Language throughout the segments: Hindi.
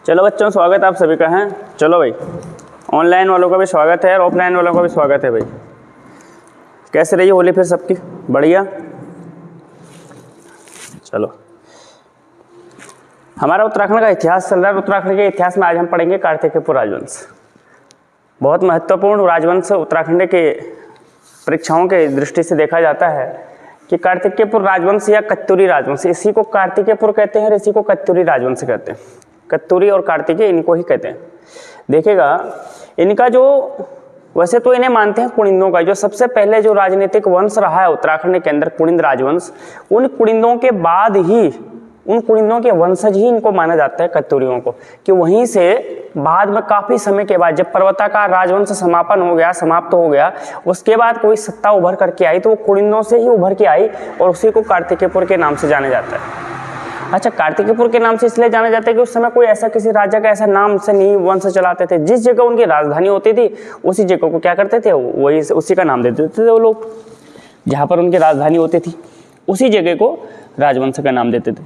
चलो बच्चों, स्वागत आप सभी का है। चलो भाई, ऑनलाइन वालों का भी स्वागत है और ऑफलाइन वालों का भी स्वागत है भाई। कैसे रही होली फिर सबकी? बढ़िया। चलो, हमारा उत्तराखंड का इतिहास चल रहा है। उत्तराखंड के इतिहास में आज हम पढ़ेंगे कार्तिकेयपुर राजवंश। बहुत महत्वपूर्ण राजवंश उत्तराखंड के परीक्षाओं के दृष्टि से देखा जाता है कि कार्तिकेयपुर राजवंश या कत्यूरी राजवंश, इसी को कार्तिकेयपुर कहते हैं और इसी को कत्यूरी राजवंश कहते हैं। कत्यूरी और कार्तिकेय इनको ही कहते हैं। देखिएगा, इनका जो वैसे तो इन्हें मानते हैं कुड़िंदों का, जो सबसे पहले जो राजनीतिक वंश रहा है उत्तराखंड के अंदर, कुड़िंद राजवंश, उन कुड़िंदों के बाद ही, उन कुड़िंदों के वंशज ही इनको माना जाता है कत्यूरियों को, कि वहीं से बाद में काफ़ी समय के बाद जब पर्वताकार राजवंश समाप्त हो गया, उसके बाद कोई सत्ता उभर करके आई तो वो कुड़िंदों से ही उभर के आई और उसी को कार्तिकेयपुर के नाम से जाना जाता है। अच्छा, कार्तिकेयपुर के नाम से इसलिए जाना जाता है कि उस समय कोई ऐसा किसी राजा का ऐसा नाम से नहीं वंश चलाते थे। जिस जगह उनकी राजधानी होती थी उसी जगह को क्या करते थे, वही उसी का नाम दे देते थे वो लोग। जहाँ पर उनकी राजधानी होती थी उसी जगह को राजवंश का नाम देते थे।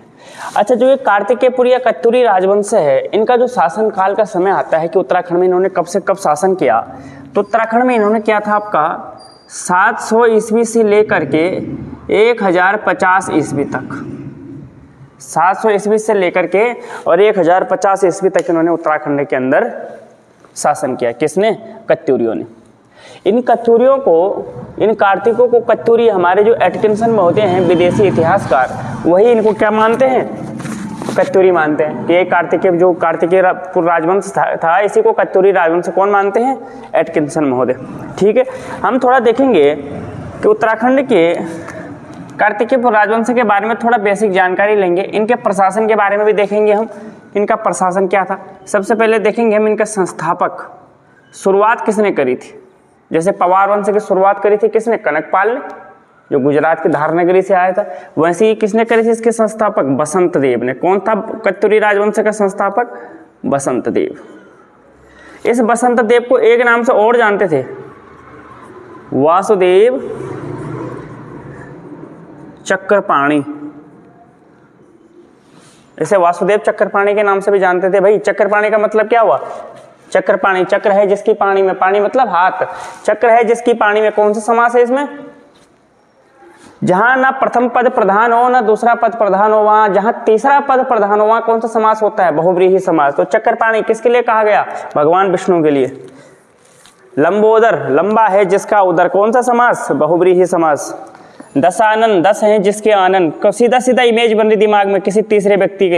अच्छा, जो ये कार्तिकेयपुर या कत्यूरी राजवंश है, इनका जो शासन काल का समय आता है कि उत्तराखंड में इन्होंने कब से कब शासन किया, तो उत्तराखंड में इन्होंने किया था आपका 700 ईस्वी से लेकर के 1050 ईस्वी तक। 700 ईस्वी से लेकर के और 1050 ईस्वी तक इन्होंने उत्तराखंड के अंदर शासन किया। किसने? कत्यूरियों ने। इन कत्यूरियों को, इन कार्तिकों को कत्यूरी, हमारे जो एटकिंसन में होते हैं विदेशी इतिहासकार, वही इनको क्या मानते हैं? कत्यूरी मानते हैं। कि ये कार्तिकेयपुर राजवंश था, इसी को कत्यूरी राजवंश कौन मानते हैं? एटकिंसन महोदय। ठीक है, हम थोड़ा देखेंगे कि उत्तराखंड के कार्तिकेयपुर राजवंश के बारे में थोड़ा बेसिक जानकारी लेंगे। इनके प्रशासन के बारे में भी देखेंगे हम, इनका प्रशासन क्या था। सबसे पहले देखेंगे हम इनका संस्थापक, शुरुआत किसने करी थी। जैसे पवार वंश की शुरुआत करी थी किसने? कनकपाल ने, जो गुजरात की धारनगरी से आया था। वैसे ही किसने करी थी इसके संस्थापक? बसंत देव ने। कौन था कत्यूरी राजवंश का संस्थापक? बसंत देव। इस बसंत देव को एक नाम से और जानते थे, वासुदेव चक्रपाणी। इसे वासुदेव चक्रपाणी के नाम से भी जानते थे भाई। चक्रपाणी का मतलब क्या हुआ? चक्रपाणी, चक्र है जिसकी पानी में, पानी मतलब हाथ, चक्र है जिसकी पानी में। कौन सा समास है इसमें? जहां ना प्रथम पद प्रधान हो ना दूसरा पद प्रधान हो, वहां जहां तीसरा पद प्रधान हो वहां कौन सा समास होता है? बहुव्रीहि समास। तो चक्रपाणी किसके लिए कहा गया? भगवान विष्णु के लिए। लंबोदर, लंबा है जिसका उदर, कौन सा समास? बहुव्रीहि समास। दशानन, 10 हैं जिसके आनंद। सीधा सीधा इमेज बन रही दिमाग में किसी तीसरे व्यक्ति के लिए।